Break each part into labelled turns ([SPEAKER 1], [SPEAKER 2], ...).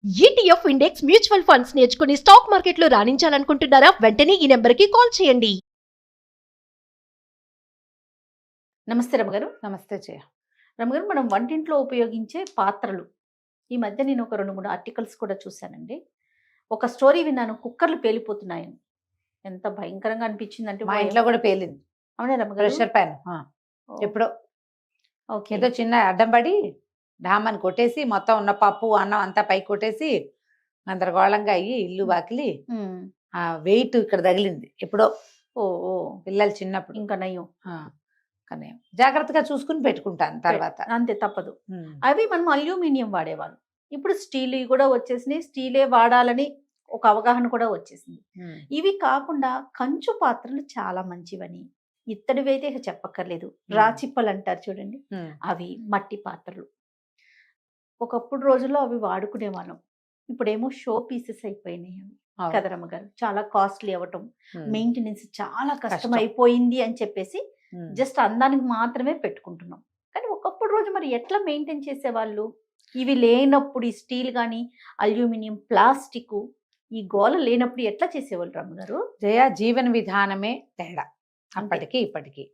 [SPEAKER 1] ETF index mutual funds నేర్చుకుని stock మార్కెట్లో రాణించాలనుకుంటున్నారా? వెంటనే ఈ నెంబర్కి కాల్ చేయండి.
[SPEAKER 2] నమస్తే రమగారు.
[SPEAKER 3] నమస్తే జయ.
[SPEAKER 2] రమగారు, మనం వంటింట్లో ఉపయోగించే పాత్రలు, ఈ మధ్య నేను ఒక 2, 3 ఆర్టికల్స్ కూడా చూశానండి. ఒక స్టోరీ విన్నాను, కుక్కర్లు పేలిపోతున్నాయని. ఎంత భయంకరంగా అనిపించిందంటే
[SPEAKER 3] మా ఇంట్లో కూడా పేలింది.
[SPEAKER 2] అవునా రమగారు?
[SPEAKER 3] ప్రెషర్ ప్యాన్ ఎప్పుడో
[SPEAKER 2] ఓకే.
[SPEAKER 3] ఏదో చిన్న అడ్డం పడి డామని కొట్టేసి మొత్తం ఉన్న పప్పు అన్నం అంతా పైకి కొట్టేసి గందరగోళంగా అయ్యి ఇల్లు వాకిలి ఆ వెయిట్ ఇక్కడ తగిలింది ఎప్పుడో.
[SPEAKER 2] ఓ ఓ
[SPEAKER 3] పిల్లలు చిన్నప్పుడు.
[SPEAKER 2] ఇంకా నయ్యం.
[SPEAKER 3] కానీ జాగ్రత్తగా చూసుకుని పెట్టుకుంటాను తర్వాత.
[SPEAKER 2] అంతే, తప్పదు. అవి మనం అల్యూమినియం వాడేవాళ్ళం. ఇప్పుడు స్టీల్ కూడా వచ్చేసినాయి. స్టీలే వాడాలని ఒక అవగాహన కూడా వచ్చేసింది. ఇవి కాకుండా కంచు పాత్రలు చాలా మంచివని, ఇత్తడివైతే ఇక చెప్పక్కర్లేదు. రాచిప్పలు అంటారు చూడండి, అవి మట్టి పాత్రలు. ఒకప్పుడు రోజుల్లో అవి వాడుకునే వాళ్ళం. ఇప్పుడేమో షో పీసెస్ అయిపోయినాయి అవి కదా రమ్మగారు. చాలా కాస్ట్లీ అవ్వటం, మెయింటెనెన్స్ చాలా కష్టం అయిపోయింది అని చెప్పేసి జస్ట్ అందానికి మాత్రమే పెట్టుకుంటున్నాం. కానీ ఒకప్పుడు రోజు మరి ఎట్లా మెయింటైన్ చేసేవాళ్ళు? ఇవి లేనప్పుడు ఈ స్టీల్ కానీ అల్యూమినియం, ప్లాస్టిక్, ఈ గోల లేనప్పుడు ఎట్లా చేసేవాళ్ళు రమ్మగారు?
[SPEAKER 3] జయ, జీవన విధానమే తేడా అప్పటికి ఇప్పటికి.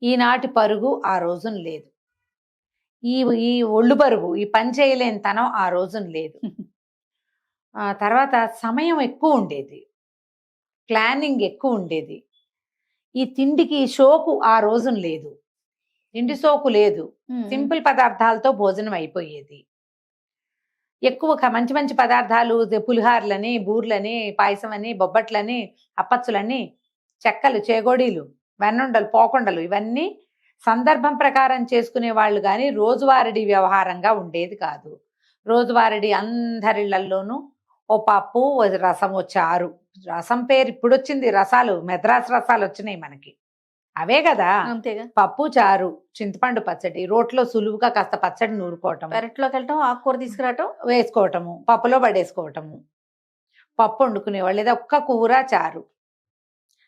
[SPEAKER 3] ఈనాటి పరుగు ఆ రోజున లేదు. ఈ ఒళ్ళు పరుగు, ఈ పని చేయలేని తనం ఆ రోజున లేదు. తర్వాత సమయం ఎక్కువ ఉండేది, ప్లానింగ్ ఎక్కువ ఉండేది. ఈ తిండికి షోకు ఆ రోజున లేదు, తిండి సోకు లేదు. సింపుల్ పదార్థాలతో భోజనం అయిపోయేది. ఎక్కువ మంచి మంచి పదార్థాలు, పులిహార్లని, బూర్లని, పాయసం అని, బొబ్బట్లని, అప్పచ్చులని, చెక్కలు, చేగోడీలు, వెన్నుండలు, పోకుండలు, ఇవన్నీ సందర్భం ప్రకారం చేసుకునే వాళ్ళు. కానీ రోజువారీ వ్యవహారంగా ఉండేది కాదు. రోజువారీ అందరిళ్లలోనూ ఓ పప్పు, ఓ రసం, ఓ చారు. రసం పేరు ఇప్పుడు వచ్చింది, రసాలు మెద్రాస్ రసాలు వచ్చినాయి మనకి, అవే కదా.
[SPEAKER 2] అంతేగా.
[SPEAKER 3] పప్పు, చారు, చింతపండు పచ్చడి, రోట్లో సులువుగా కాస్త పచ్చడి నూరుకోవటం,
[SPEAKER 2] పెరట్లోకి వెళ్ళటం, ఆకుకూర తీసుకురావటం,
[SPEAKER 3] వేసుకోవటము, పప్పులో పడేసుకోవటము. పప్పు వండుకునేవాళ్ళు, లేదా ఒక్క కూర, చారు.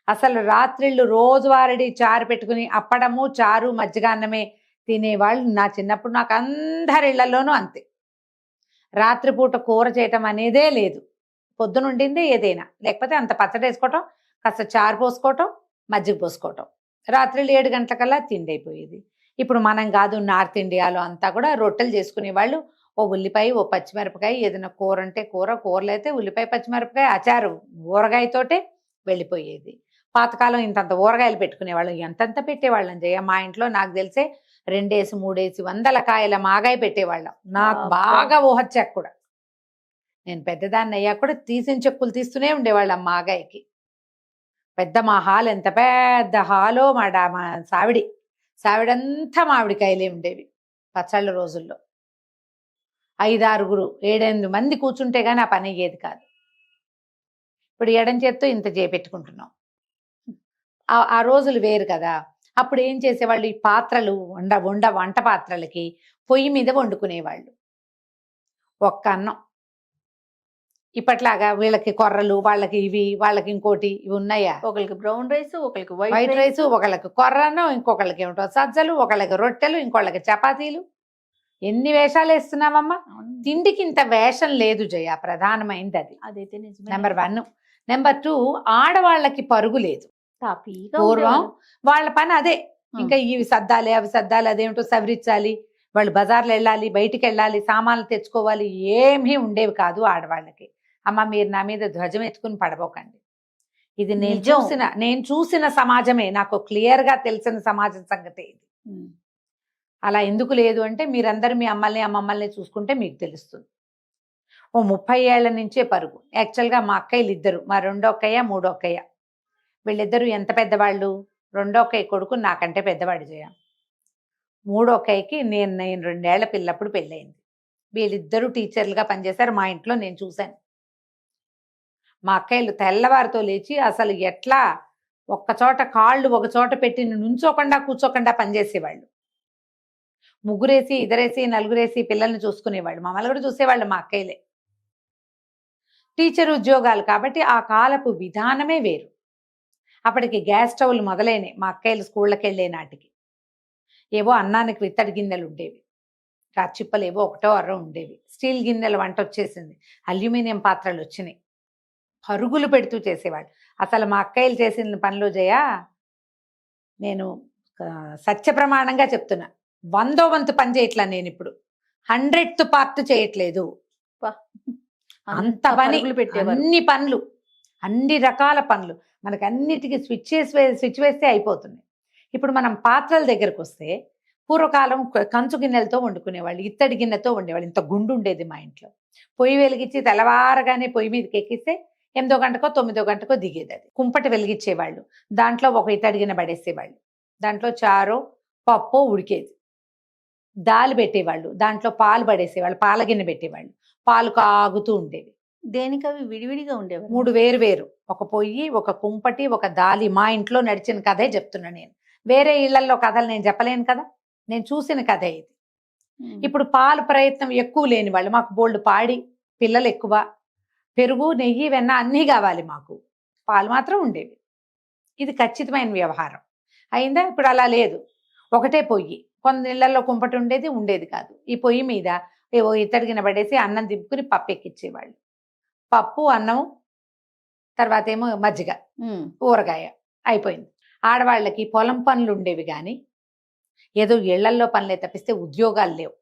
[SPEAKER 3] అసలు రాత్రిళ్ళు రోజువారీ చారు పెట్టుకుని అప్పడము, చారు, మజ్జిగాన్నమే తినేవాళ్ళు. నా చిన్నప్పుడు నాకు అందరిళ్లలోనూ అంతే. రాత్రిపూట కూర చేయటం అనేదే లేదు. పొద్దునుండిందే ఏదైనా, లేకపోతే అంత పచ్చడి వేసుకోవటం, కాస్త చారు పోసుకోవటం, మజ్జిగ పోసుకోవటం. రాత్రిళ్ళు 7 గంటలకల్లా తిండి అయిపోయేది. ఇప్పుడు మనం కాదు, నార్త్ ఇండియాలో అంతా కూడా రొట్టెలు చేసుకునేవాళ్ళు. ఓ ఉల్లిపాయ, ఓ పచ్చిమిరపకాయ, ఏదైనా కూర అంటే కూరలు అయితే ఉల్లిపాయ, పచ్చిమిరపకాయ, అచారు, ఊరగాయతోటే వెళ్ళిపోయేది. పాతకాలం ఇంతంత ఊరగాయలు పెట్టుకునేవాళ్ళం, ఎంతంత పెట్టేవాళ్ళం జయ. మా ఇంట్లో నాకు తెలిసే 2 ఏసి 3 ఏసి 100 కాయల మాగాయ పెట్టేవాళ్ళం. నాకు బాగా ఊహొచ్చాక కూడా, నేను పెద్దదాన్ని అయ్యాక కూడా తీసిన చెక్కులు తీస్తూనే ఉండేవాళ్ళం మాగాయకి. పెద్ద మా హాల్, ఎంత పెద్ద హాలో మా సావిడంతా మామిడికాయలే ఉండేవి పచ్చళ్ళ రోజుల్లో. 5, 6, 7, 8 మంది కూర్చుంటే గానీ ఆ పని అయ్యేది కాదు. ఇప్పుడు ఎడం చేత్తో ఇంత చేపెట్టుకుంటున్నాం. ఆ రోజులు వేరు కదా. అప్పుడు ఏం చేసేవాళ్ళు, ఈ పాత్రలు వంట పాత్రలకి పొయ్యి మీద వండుకునేవాళ్ళు. ఒక్క అన్నం. ఇప్పట్లాగా వీళ్ళకి కొర్రలు, వాళ్ళకి ఇవి, వాళ్ళకి ఇంకోటి, ఇవి ఉన్నాయా?
[SPEAKER 2] ఒకరికి బ్రౌన్ రైస్, ఒకరికి
[SPEAKER 3] వైట్ రైస్, ఒకళ్ళకి కొర్రను, ఇంకొకళ్ళకి ఏమిటో సజ్జలు, ఒకళ్ళకి రొట్టెలు, ఇంకొకళ్ళకి చపాతీలు. ఎన్ని వేషాలు వేస్తున్నామమ్మా. తిండికి ఇంత వేషం లేదు జయ, ప్రధానమైంది అది.
[SPEAKER 2] అదైతే
[SPEAKER 3] నెంబర్ 1. నెంబర్ 2, ఆడవాళ్ళకి పరుగు లేదు. పూర్వం వాళ్ళ పని అదే. ఇంకా ఇవి సర్దాలి, అవి సర్దాలి, అదేమిటో సవరించాలి, వాళ్ళు బజార్లు వెళ్ళాలి, బయటికి వెళ్ళాలి, సామాన్లు తెచ్చుకోవాలి, ఏమీ ఉండేవి కాదు ఆడవాళ్ళకి. అమ్మ, మీరు నా మీద ధ్వజం ఎత్తుకుని పడబోకండి. ఇది నేను చూసిన సమాజమే, నాకు క్లియర్ గా తెలిసిన సమాజం సంగతే ఇది. అలా ఎందుకు లేదు అంటే, మీరందరూ మీ అమ్మల్ని చూసుకుంటే మీకు తెలుస్తుంది. ఓ 30 ఏళ్ల నుంచే పరుగు. యాక్చువల్గా మా అక్కయ్యలు ఇద్దరు, మా రెండో అక్కయ్య, మూడో అక్కయ్య, వీళ్ళిద్దరూ ఎంత పెద్దవాళ్ళు. రెండో అక్కయ్య కొడుకు నాకంటే పెద్దవాడు జయ. మూడో అక్కయ్యకి నేను 2 ఏళ్ల పిల్లప్పుడు పెళ్ళయింది. వీళ్ళిద్దరూ టీచర్లుగా పనిచేశారు మా ఇంట్లో, నేను చూశాను. మా అక్కయ్యలు తెల్లవారితో లేచి అసలు ఎట్లా ఒక్కచోట కాళ్ళు ఒకచోట పెట్టి నుంచోకుండా కూర్చోకుండా పనిచేసేవాళ్ళు. 3 ఇద్దరేసి 4 పిల్లల్ని చూసుకునేవాళ్ళు. మమ్మల్ని కూడా చూసేవాళ్ళు మా అక్కయ్యలే. టీచర్ ఉద్యోగాలు కాబట్టి ఆ కాలపు విధానమే వేరు. అప్పటికి గ్యాస్ స్టవ్లు మొదలైనవి మా అక్కయ్యలు స్కూళ్ళకి వెళ్ళే నాటికి. ఏవో అన్నానికి విత్తడి గిన్నెలు ఉండేవి. రాచిప్పలు ఏవో ఒకటో అరో ఉండేవి. స్టీల్ గిన్నెల వంట వచ్చేసింది. అల్యూమినియం పాత్రలు వచ్చినాయి. పరుగులు పెడుతూ చేసేవాళ్ళు. అసలు మా అక్కయ్యలు చేసిన పనిలో జయ, నేను సత్య ప్రమాణంగా చెప్తున్నా, 100వ వంతు పని చేయట్లా నేను ఇప్పుడు. 100th పార్ట్ చేయట్లేదు. అంత పని, అన్ని పనులు, అన్ని రకాల పనులు మనకు అన్నిటికీ స్విచ్ వేస్తే అయిపోతుంది. ఇప్పుడు మనం పాత్రల దగ్గరకు వస్తే, పూర్వకాలం కంచు గిన్నెలతో వండుకునేవాళ్ళు, ఇత్తడి గిన్నెతో వండేవాళ్ళు. ఇంత గుండు ఉండేది మా ఇంట్లో. పొయ్యి వెలిగించి తెల్లవారగానే పొయ్యి మీదకి ఎక్కిస్తే 8వ గంటకో 9వ గంటకో దిగేది. అది కుంపటి వెలిగించేవాళ్ళు. దాంట్లో ఒక ఇత్తడి గిన్నె పడేసేవాళ్ళు. దాంట్లో చారో పప్పు ఉడికేది. దాల్ పెట్టేవాళ్ళు. దాంట్లో పాలు పడేసేవాళ్ళు. పాల గిన్నె పెట్టేవాళ్ళు. పాలు కాగుతూ ఉండేవి.
[SPEAKER 2] దేనికి అవి విడివిడిగా ఉండేవి?
[SPEAKER 3] 3 వేరు. ఒక పొయ్యి, ఒక కుంపటి, ఒక దాలి. మా ఇంట్లో నడిచిన కథే చెప్తున్నా నేను. వేరే ఇళ్లలో కథలు నేను చెప్పలేను కదా, నేను చూసిన కథే ఇది. ఇప్పుడు పాలు ప్రయత్నం ఎక్కువ లేని వాళ్ళు, మాకు బోల్డ్ పాడి పిల్లలు ఎక్కువ, పెరుగు నెయ్యి వెన్న అన్నీ కావాలి మాకు, పాలు మాత్రం ఉండేవి. ఇది ఖచ్చితమైన వ్యవహారం అయిందా? ఇప్పుడు అలా లేదు. ఒకటే పొయ్యి. కొన్ని ఇళ్లలో కుంపటి ఉండేది కాదు. ఈ పొయ్యి మీద ఏవో ఇత్తడి గిన్నె పడేసి అన్నం దింపుకుని పప్పు ఎక్కించేవాళ్ళు. పప్పు, అన్నం, తర్వాత ఏమో మజ్జిగ, ఊరగాయ, అయిపోయింది. ఆడవాళ్ళకి పొలం పనులు ఉండేవి కానీ ఏదో ఇళ్లల్లో పనులే తప్పిస్తే ఉద్యోగాలు లేవు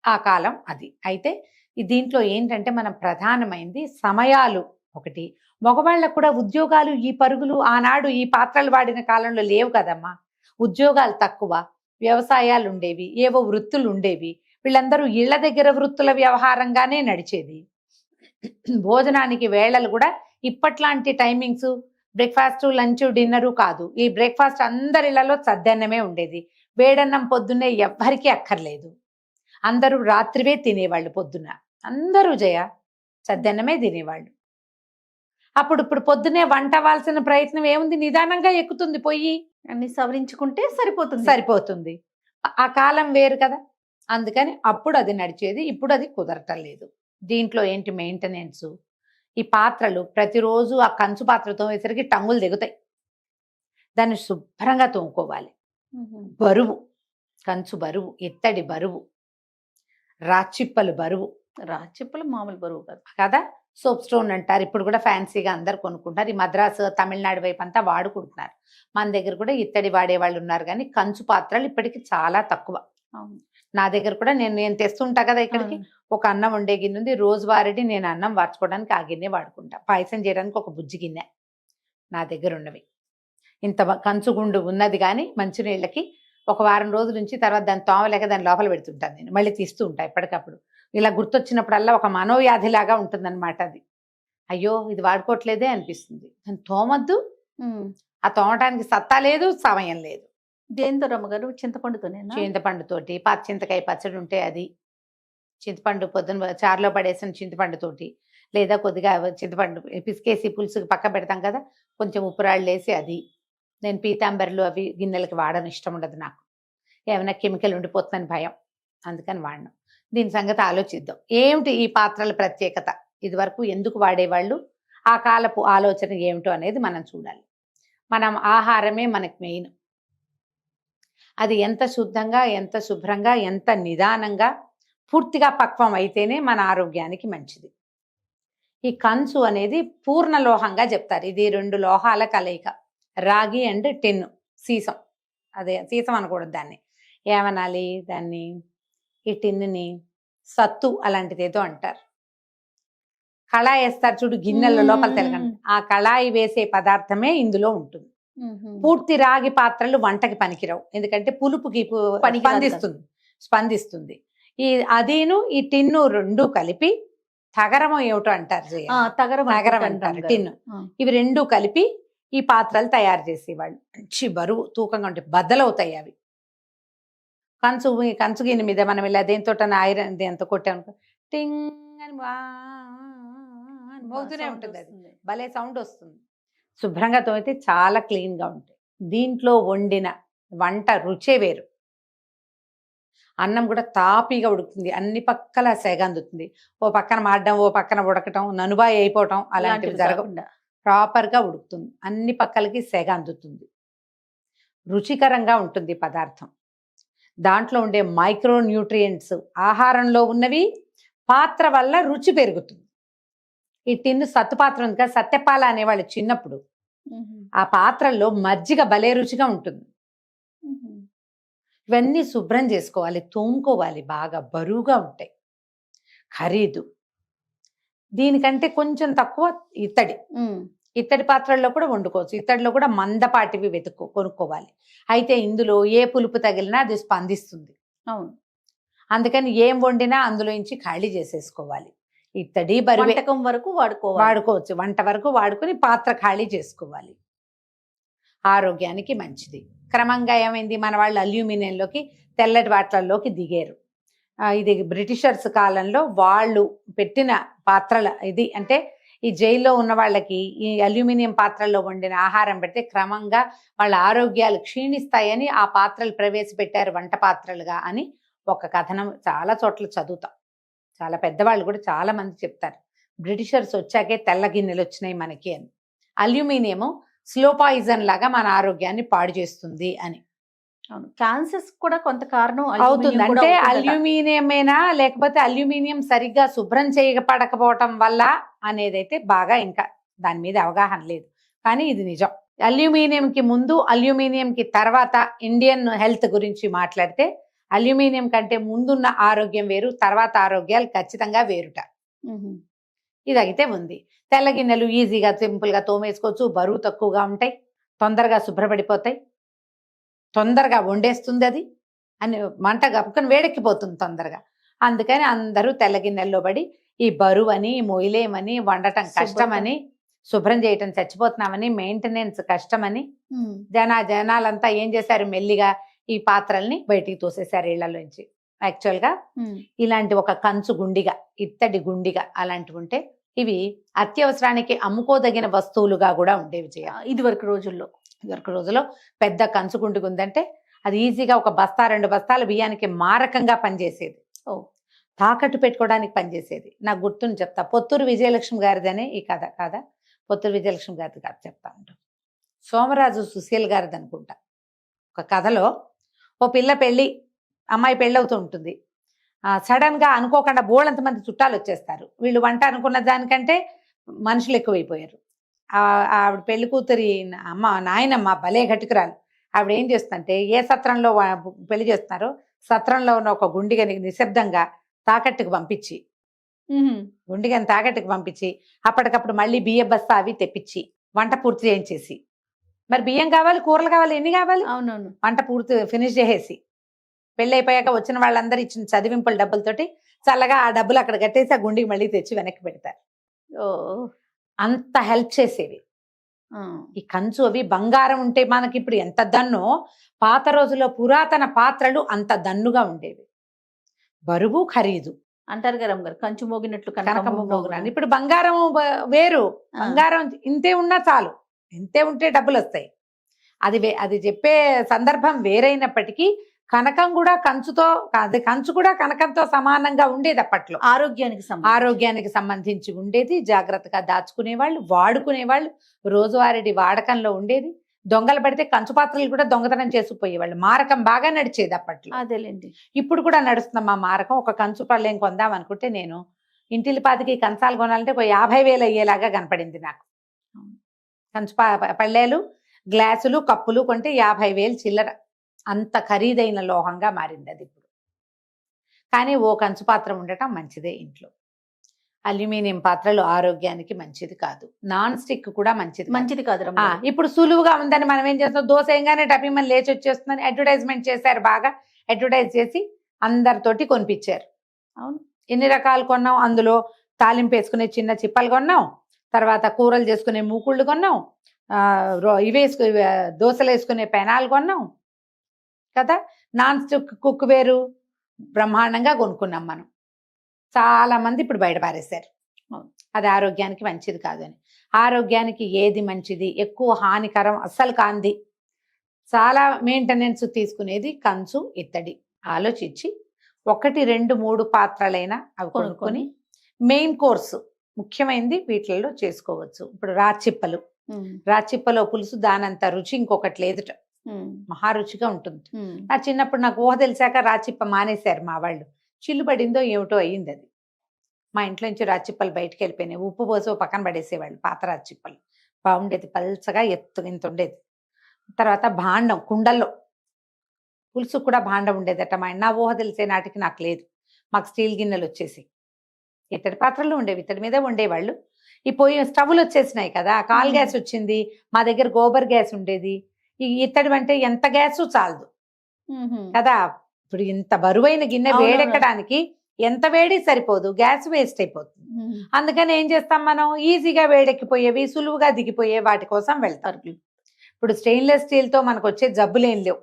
[SPEAKER 3] ఆ కాలం. అది అయితే దీంట్లో ఏంటంటే మనం ప్రధానమైంది సమయాలు ఒకటి. మగవాళ్ళకు కూడా ఉద్యోగాలు, ఈ పరుగులు ఆనాడు ఈ పాత్రలు వాడిన కాలంలో లేవు కదమ్మా. ఉద్యోగాలు తక్కువ, వ్యవసాయాలు ఉండేవి, ఏవో వృత్తులు ఉండేవి. వీళ్ళందరూ ఇళ్ల దగ్గర వృత్తుల వ్యవహారంగానే నడిచేది. భోజనానికి వేళలు కూడా ఇప్పట్లాంటి టైమింగ్స్, బ్రేక్ఫాస్ట్, లంచ్, డిన్నరు కాదు. ఈ బ్రేక్ఫాస్ట్ అందరిళ్లలో సద్దన్నమే ఉండేది. వేడన్నం పొద్దున్నే ఎవ్వరికీ అక్కర్లేదు. అందరూ రాత్రివే తినేవాళ్ళు. పొద్దున్న అందరూ జయ సద్దన్నమే తినేవాళ్ళు. ఇప్పుడు పొద్దునే వంట అవ్వాల్సిన ప్రయత్నం ఏముంది? నిదానంగా ఎక్కుతుంది పొయ్యి,
[SPEAKER 2] అన్ని సవరించుకుంటే
[SPEAKER 3] సరిపోతుంది. ఆ కాలం వేరు కదా. అందుకని అప్పుడు అది నడిచేది. ఇప్పుడు అది కుదరటం లేదు. దీంట్లో ఏంటి మెయింటెనెన్స్? ఈ పాత్రలు ప్రతిరోజు ఆ కంచు పాత్రతో వేసరికి టంగులు దిగుతాయి. దాన్ని శుభ్రంగా తోముకోవాలి. బరువు, కంచు బరువు, ఇత్తడి బరువు, రాచిప్పలు బరువు.
[SPEAKER 2] రాచిప్పలు మామూలు బరువు కాదు
[SPEAKER 3] కదా. సోప్ స్టోన్ అంటారు. ఇప్పుడు కూడా ఫ్యాన్సీగా అందరు కొనుక్కుంటారు. ఈ మద్రాసు, తమిళనాడు వైపు అంతా వాడుకుంటున్నారు. మన దగ్గర కూడా ఇత్తడి వాడే వాళ్ళు ఉన్నారు కానీ కంచు పాత్రలు ఇప్పటికి చాలా తక్కువ. నా దగ్గర కూడా నేను తెస్తుంటా కదా ఇక్కడికి. ఒక అన్నం వండే గిన్నె ఉంది. రోజువారీ నేను అన్నం వార్చుకోవడానికి ఆ గిన్నె వాడుకుంటా. పాయసం చేయడానికి ఒక బుజ్జి గిన్నె నా దగ్గర ఉన్నవి. ఇంత కంచుగుండు ఉన్నది కానీ మంచినీళ్ళకి ఒక వారం రోజుల నుంచి తర్వాత దాన్ని తోమలేక దాని లోపల పెడుతుంటాను నేను. మళ్ళీ తీస్తూ ఉంటా ఎప్పటికప్పుడు. ఇలా గుర్తొచ్చినప్పుడల్లా ఒక మనోవ్యాధిలాగా ఉంటుందన్నమాట అది. అయ్యో ఇది వాడుకోవట్లేదే అనిపిస్తుంది. దాన్ని తోమద్దు. ఆ తోమటానికి సత్తా లేదు, సమయం లేదు.
[SPEAKER 2] దేంతో రమ్మగారు? చింతపండుతోనే?
[SPEAKER 3] చింతపండుతోటి, చింతకాయ పచ్చడి ఉంటే అది, చింతపండు పొద్దున చారులో పడేసిన చింతపండుతోటి, లేదా కొద్దిగా చింతపండు పిసికేసి పులుసుకి పక్క పెడతాం కదా, కొంచెం ఉప్పురాళ్ళు వేసి అది. నేను పీతాంబర్లు అవి గిన్నెలకి వాడను, ఇష్టం ఉండదు నాకు. ఏమైనా కెమికల్ ఉండిపోతుందని భయం, అందుకని వాడను. దీని సంగతి ఆలోచిద్దాం. ఏమిటి ఈ పాత్రల ప్రత్యేకత? ఇదివరకు ఎందుకు వాడేవాళ్ళు? ఆ కాలపు ఆలోచన ఏమిటో అనేది మనం చూడాలి. మనం ఆహారమే మనకు మెయిన్. అది ఎంత శుద్ధంగా, ఎంత శుభ్రంగా, ఎంత నిదానంగా, పూర్తిగా పక్వం అయితేనే మన ఆరోగ్యానికి మంచిది. ఈ కంచు అనేది పూర్ణ లోహంగా చెప్తారు. ఇది 2 లోహాల కలయిక, రాగి అండ్ టిన్, సీసం. అదే సీసం అనకూడదు దాన్ని, ఏమనాలి దాన్ని? ఈ టిన్ని సత్తు అలాంటిది ఏదో అంటారు. కళాయి వేస్తారు చూడు గిన్నెల లోపల తెలగండి, ఆ కళాయి వేసే పదార్థమే ఇందులో ఉంటుంది. పూర్తి రాగి పాత్రలు వంటకి పనికిరావు, ఎందుకంటే పులుపుకి స్పందిస్తుంది. అదేను ఈ టిన్ను 2 కలిపి తగరము ఏమిటో అంటారు, తగరం అంటారు టిన్ను. ఇవి 2 కలిపి ఈ పాత్రలు తయారు చేసేవాళ్ళు. మంచి బరువు, తూకంగా ఉంటాయి, బద్దలవుతాయి అవి. కంచు గిన్నె మీద మనం ఇలా దేంతో ఐరన్ దేంతో కొట్టామనుకో టింగ్ అని మోగుతూనే ఉంటుంది. అది భలే సౌండ్ వస్తుంది. శుభ్రంగా తోమితే చాలా క్లీన్గా ఉంటాయి. దీంట్లో వండిన వంట రుచే వేరు. అన్నం కూడా తాపీగా ఉడుకుతుంది, అన్ని పక్కల సెగ అందుతుంది. ఓ పక్కన మాడడం, ఓ పక్కన ఉడకటం, ననుబాయి అయిపోవటం అలాంటివి జరగకుండా ప్రాపర్గా ఉడుకుతుంది. అన్ని పక్కలకి సెగ అందుతుంది, రుచికరంగా ఉంటుంది పదార్థం. దాంట్లో ఉండే మైక్రో న్యూట్రియంట్స్, ఆహారంలో ఉన్నవి, పాత్ర వల్ల రుచి పెరుగుతుంది. ఈ టిన్ను సత్తు పాత్ర ఉంది కదా, సత్యపాల అనేవాళ్ళు చిన్నప్పుడు, ఆ పాత్రల్లో మజ్జిగ భలే రుచిగా ఉంటుంది. ఇవన్నీ శుభ్రం చేసుకోవాలి, తోముకోవాలి, బాగా బరువుగా ఉంటాయి, ఖరీదు. దీనికంటే కొంచెం తక్కువ ఇత్తడి పాత్రల్లో కూడా వండుకోవచ్చు. ఇత్తడిలో కూడా మందపాటివి కొనుక్కోవాలి. అయితే ఇందులో ఏ పులుపు తగిలినా అది స్పందిస్తుంది.
[SPEAKER 2] అవును,
[SPEAKER 3] అందుకని ఏం వండినా అందులోంచి ఖాళీ చేసేసుకోవాలి. ఇత్తడి బరువే,
[SPEAKER 2] వంటకం వరకు
[SPEAKER 3] వాడుకోవచ్చు, వంట వరకు వాడుకొని పాత్ర ఖాళీ చేసుకోవాలి. ఆరోగ్యానికి మంచిది. క్రమంగా ఏమైంది, మన వాళ్ళు అల్యూమినియంలోకి, తెల్లటి వాటిల్లోకి దిగారు. ఇది బ్రిటిషర్స్ కాలంలో వాళ్ళు పెట్టిన పాత్రల ఇది. అంటే ఈ జైల్లో ఉన్న వాళ్ళకి ఈ అల్యూమినియం పాత్రల్లో వండిన ఆహారం పెడితే క్రమంగా వాళ్ళ ఆరోగ్యాలు క్షీణిస్తాయని ఆ పాత్రలు ప్రవేశపెట్టారు వంట పాత్రలుగా అని ఒక కథనం చాలా చోట్ల చదువుతాం. చాలా పెద్దవాళ్ళు కూడా చాలా మంది చెప్తారు, బ్రిటిషర్స్ వచ్చాకే తెల్ల గిన్నెలు వచ్చినాయి మనకి అని. అల్యూమినియము స్లో పాయిజన్ లాగా మన ఆరోగ్యాన్ని పాడు చేస్తుంది అని.
[SPEAKER 2] అవును, క్యాన్సర్స్ కూడా కొంత కారణం
[SPEAKER 3] అవుతుంది. అంటే అల్యూమినియమేనా, లేకపోతే అల్యూమినియం సరిగ్గా శుభ్రం చేయబడకపోవటం వల్ల అనేదైతే బాగా ఇంకా దాని మీద అవగాహన లేదు, కానీ ఇది నిజం. అల్యూమినియంకి ముందు, అల్యూమినియంకి తర్వాత ఇండియన్ హెల్త్ గురించి మాట్లాడితే అల్యూమినియం కంటే ముందున్న ఆరోగ్యం వేరు, తర్వాత ఆరోగ్యాలు ఖచ్చితంగా వేరుట. ఇది అయితే ఉంది. తెల్ల గిన్నెలు ఈజీగా సింపుల్గా తోమేసుకోవచ్చు, బరువు తక్కువగా ఉంటాయి, తొందరగా శుభ్రపడిపోతాయి, తొందరగా వండేస్తుంది అది అని, మంట గప్పుకొని వేడెక్కిపోతుంది తొందరగా. అందుకని అందరూ తెల్ల గిన్నెల్లో పడి ఈ బరువు అని, మొయిలేమని, వండటం కష్టమని, శుభ్రం చేయటం చచ్చిపోతున్నామని, మెయింటెనెన్స్ కష్టమని జనాలంతా ఏం చేశారు, మెల్లిగా ఈ పాత్రల్ని బయటికి తోసేశారు ఇళ్లలోంచి. యాక్చువల్గా ఇలాంటి ఒక కంచు గుండిగా, ఇత్తడి గుండిగా అలాంటివి ఉంటే ఇవి అత్యవసరానికి అమ్ముకోదగిన వస్తువులుగా కూడా ఉండేవి.
[SPEAKER 2] ఇదివరకు
[SPEAKER 3] రోజుల్లో పెద్ద కంచు గుండిగా ఉందంటే అది ఈజీగా ఒక బస్తా 2 బస్తాల బియ్యానికి మారకంగా పనిచేసేది, తాకట్టు పెట్టుకోవడానికి పనిచేసేది. నాకు గుర్తుని చెప్తా, పొత్తూరు విజయలక్ష్మి గారిదనే ఈ కథ కాదా, పొత్తూరు విజయలక్ష్మి గారిది కథ చెప్తా ఉంటాం. సోమరాజు సుశీల్ గారిది అనుకుంటా. ఒక కథలో ఓ పిల్ల అమ్మాయి పెళ్ళవుతూ ఉంటుంది. సడన్గా అనుకోకుండా బోళ్ళంతమంది చుట్టాలు వచ్చేస్తారు. వీళ్ళు వంట అనుకున్న దానికంటే మనుషులు ఎక్కువైపోయారు. ఆవిడ పెళ్లి కూతురి నాయనమ్మ భలే ఘటికురాలు. ఆవిడ ఏం చేస్తుందంటే, ఏ సత్రంలో పెళ్లి చేస్తున్నారో సత్రంలో ఉన్న ఒక గుండిగని నిశ్శబ్దంగా తాకట్టుకు పంపించి, అప్పటికప్పుడు మళ్ళీ బియ్య బస్తా అవి తెప్పించి వంట పూర్తి చేయించేసి, మరి బియ్యం కావాలి, కూరలు కావాలి, ఎన్ని కావాలి,
[SPEAKER 2] అవునవును,
[SPEAKER 3] వంట పూర్తి ఫినిష్ చేసేసి, పెళ్ళి అయిపోయాక వచ్చిన వాళ్ళందరూ ఇచ్చిన చదివింపుల డబ్బులతోటి చల్లగా ఆ డబ్బులు అక్కడ కట్టేసి ఆ గుండికి మళ్ళీ తెచ్చి వెనక్కి పెడతారు. అంత హెల్ప్ చేసేవి. ఈ కంచు అవి బంగారం ఉంటే మనకి ఇప్పుడు ఎంత దన్నో, పాత రోజుల్లో పురాతన పాత్రలు అంత దన్నుగా ఉండేవి. బరువు ఖరీదు
[SPEAKER 2] అంటారు కదా కంచు మోగినట్లు
[SPEAKER 3] కనకము మోగినాను. ఇప్పుడు బంగారం వేరు, బంగారం ఇంతే ఉన్నా చాలు, ఇంతే ఉంటే డబ్బులు వస్తాయి. అది చెప్పే సందర్భం వేరైనప్పటికీ కనకం కూడా కంచు కూడా కనకంతో సమానంగా ఉండేది అప్పట్లో. ఆరోగ్యానికి సంబంధించి ఉండేది, జాగ్రత్తగా దాచుకునేవాళ్ళు, వాడుకునేవాళ్ళు, రోజువారీ వాడకంలో ఉండేది. దొంగలు పడితే కంచు పాత్రలు కూడా దొంగతనం చేసుకుపోయేవాళ్ళు. మారకం బాగా నడిచేది అప్పట్లో.
[SPEAKER 2] అదేలేండి,
[SPEAKER 3] ఇప్పుడు కూడా నడుస్తుందమ్మా మారకం. ఒక కంచు పళ్ళేం కొందాం అనుకుంటే నేను ఇంటిలిపాదికి కంచాలు కొనాలంటే ఒక 50,000 అయ్యేలాగా కనపడింది నాకు. కంచు పళ్ళేలు, గ్లాసులు, కప్పులు కొంటే 50,000 చిల్లర. అంత ఖరీదైన లోహంగా మారింది అది ఇప్పుడు. కానీ ఓ కంచు పాత్ర ఉండటం మంచిదే ఇంట్లో. అల్యూమినియం పాత్రలు ఆరోగ్యానికి మంచిది కాదు. నాన్ స్టిక్ కూడా మంచిది కాదు. ఇప్పుడు సులువుగా ఉందని మనం ఏం చేస్తాం, దోశ ఏంగానే టపిమని లేచి వచ్చేస్తుందని అడ్వర్టైజ్మెంట్ చేశారు. బాగా అడ్వర్టైజ్ చేసి అందరితోటి కొనిపించారు. అవును, ఎన్ని రకాలు కొన్నాం, అందులో తాలింపు వేసుకునే చిన్న చిప్పలు కొన్నాం, తర్వాత కూరలు చేసుకునే మూకుళ్ళు కొన్నాం, దోశలు వేసుకునే పెనాలు కొన్నాం కదా. నాన్ స్టిక్ కుక్ వేరు బ్రహ్మాండంగా కొనుక్కున్నాం మనం. చాలా మంది ఇప్పుడు బయట పారేశారు. అది ఆరోగ్యానికి మంచిది కాదని. ఆరోగ్యానికి ఏది మంచిది, ఎక్కువ హానికరం అస్సలు కాంది, చాలా మెయింటెనెన్స్ తీసుకునేది కంచు, ఇత్తడి. ఆలోచించి 1, 2, 3 పాత్రలైనా అవి కొనుక్కొని మెయిన్ కోర్సు ముఖ్యమైనది వీటిల్లో చేసుకోవచ్చు. ఇప్పుడు రాచిప్పలు, రాచిప్పలో పులుసు దానంత రుచి ఇంకొకటి లేదుట. మహా రుచిగా ఉంటుంది. నా చిన్నప్పుడు నాకు ఊహ తెలిసాక రాచిప్ప మానేశారు మా వాళ్ళు. చిల్లు పడిందో ఏమిటో అయ్యింది అది. మా ఇంట్లో నుంచి రాచిప్పలు బయటకు వెళ్ళిపోయినాయి. ఉప్పు పోసి పక్కన పడేసేవాళ్ళు పాత రాచిప్పలు. బాగుండేది, పల్చగా ఇంత ఉండేది. తర్వాత భాండం, కుండల్లో పులుసు కూడా భాండం ఉండేదట మా నా ఊహ తెలిసే నాటికి నాకు లేదు. మాకు స్టీల్ గిన్నెలు వచ్చేసి ఇత్తడి పాత్రలు ఉండేవి, ఇత్తడి మీదే ఉండేవాళ్ళు. ఈ పొయ్యి స్టవ్లు వచ్చేసినాయి కదా, కాల్ గ్యాస్ వచ్చింది. మా దగ్గర గోబర్ గ్యాస్ ఉండేది. ఈ ఇత్తడి అంటే ఎంత గ్యాసు చాలదు కదా. ఇప్పుడు ఇంత బరువైన గిన్నె వేడెక్కడానికి ఎంత వేడి సరిపోదు, గ్యాస్ వేస్ట్ అయిపోతుంది. అందుకని ఏం చేస్తాం మనం, ఈజీగా వేడెక్కిపోయేవి, సులువుగా దిగిపోయే వాటి కోసం వెళ్తారు. ఇప్పుడు స్టెయిన్లెస్ స్టీల్ తో మనకు వచ్చే జబ్బులేం లేవు,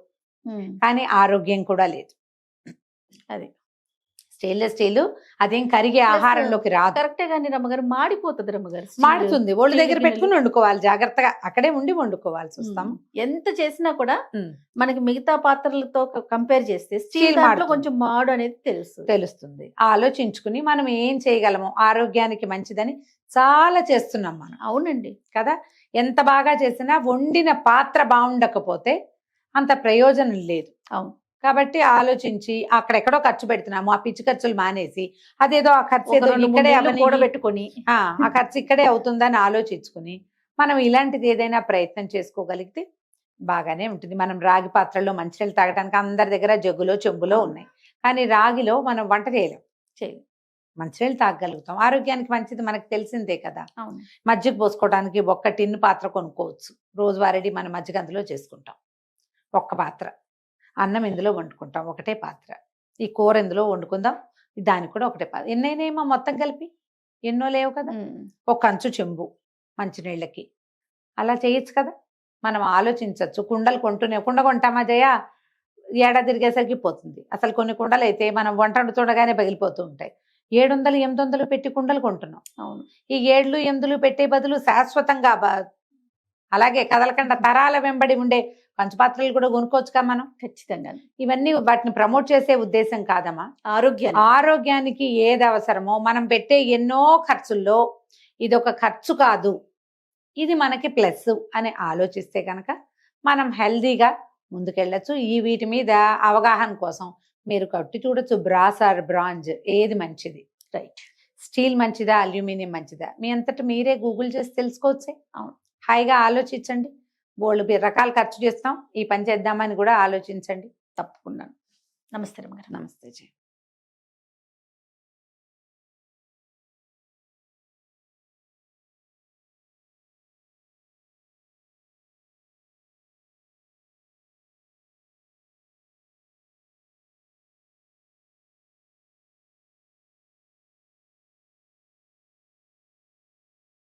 [SPEAKER 3] కానీ ఆరోగ్యం కూడా లేదు. అది స్టెయిన్లెస్ స్టీల్ అదేం కరిగే ఆహారంలోకి రాదు.
[SPEAKER 2] కరెక్టే కానీ రమ్మగారు మాడిపోతుంది. రమ్మగారు
[SPEAKER 3] మాడుతుంది, ఒళ్ళు దగ్గర పెట్టుకుని వండుకోవాలి, జాగ్రత్తగా అక్కడే ఉండి వండుకోవాల్సి వస్తాం.
[SPEAKER 2] ఎంత చేసినా కూడా మనకి మిగతా పాత్రలతో కంపేర్ చేస్తే స్టీల్ దాంట్లో కొంచెం మాడు అనేది తెలుస్తుంది.
[SPEAKER 3] ఆలోచించుకుని మనం ఏం చేయగలమో, ఆరోగ్యానికి మంచిదని చాలా చేస్తున్నాం మనం.
[SPEAKER 2] అవునండి
[SPEAKER 3] కదా. ఎంత బాగా చేసినా వండిన పాత్ర బాగుండకపోతే అంత ప్రయోజనం లేదు.
[SPEAKER 2] అవును.
[SPEAKER 3] కాబట్టి ఆలోచించి అక్కడెక్కడో ఖర్చు పెడుతున్నాము, ఆ పిచ్చి ఖర్చులు మానేసి అదేదో ఆ ఖర్చు ఏదో ఇక్కడే
[SPEAKER 2] కూడబెట్టుకొని
[SPEAKER 3] ఆ ఖర్చు ఇక్కడే అవుతుందని ఆలోచించుకుని మనం ఇలాంటిది ఏదైనా ప్రయత్నం చేసుకోగలిగితే బాగానే ఉంటుంది. మనం రాగి పాత్రలో మంచినీళ్ళు తాగడానికి అందరి దగ్గర జగ్గులో చెంబులో ఉన్నాయి, కానీ రాగిలో మనం వంట చేయలేం. మంచినీళ్ళు తాగలుగుతాం, ఆరోగ్యానికి మంచిది మనకు తెలిసిందే కదా. మజ్జిగ పోసుకోవడానికి ఒక్క టిన్ను పాత్ర కొనుక్కోవచ్చు. రోజువారీ మన మజ్జిగ అందులో చేసుకుంటాం, ఒక్క పాత్ర. అన్నం ఇందులో వండుకుంటాం, ఒకటే పాత్ర. ఈ కూర ఇందులో వండుకుందాం, దానికి కూడా ఒకటే పాత్ర. ఎన్నైనాయేమో మొత్తం కలిపి, ఎన్నో లేవు కదా. ఒక కంచు చెంబు మంచినీళ్ళకి, అలా చేయొచ్చు కదా. మనం ఆలోచించవచ్చు. కుండలు కుండ కొంటామా జయ, ఏడాది తిరిగేసరికి పోతుంది. అసలు కొన్ని కుండలు అయితే మనం వంట వండుతుండగానే పగిలిపోతూ ఉంటాయి. 700, 800 పెట్టి కుండలు కొంటున్నాం.
[SPEAKER 2] అవును.
[SPEAKER 3] ఈ 7, 8 పెట్టే బదులు శాశ్వతంగా అలాగే కదలకుండా తరాల వెంబడి ఉండే పంచపాత్రలు కూడా కొనుక్కోవచ్చుగా మనం.
[SPEAKER 2] ఖచ్చితంగా.
[SPEAKER 3] ఇవన్నీ వాటిని ప్రమోట్ చేసే ఉద్దేశం కాదమ్మా. ఆరోగ్యానికి ఏది అవసరమో మనం పెట్టే ఎన్నో ఖర్చుల్లో ఇదొక ఖర్చు కాదు, ఇది మనకి ప్లస్ అని ఆలోచిస్తే కనుక మనం హెల్దీగా ముందుకెళ్ళచ్చు. వీటి మీద అవగాహన కోసం మీరు కట్టి చూడొచ్చు, బ్రాస్ ఆర్ బ్రాంజ్ ఏది మంచిది, రైట్, స్టీల్ మంచిదా, అల్యూమినియం మంచిదా, మీ అంతటా మీరే గూగుల్ చేసి తెలుసుకోవచ్చే. హాయిగా ఆలోచించండి. బోళ్ళు రకాలు ఖర్చు చేస్తాం, ఈ పని చేద్దామని కూడా ఆలోచించండి.
[SPEAKER 2] తప్పకుండా. నమస్తే రమ్మగారు.
[SPEAKER 3] నమస్తే జీ.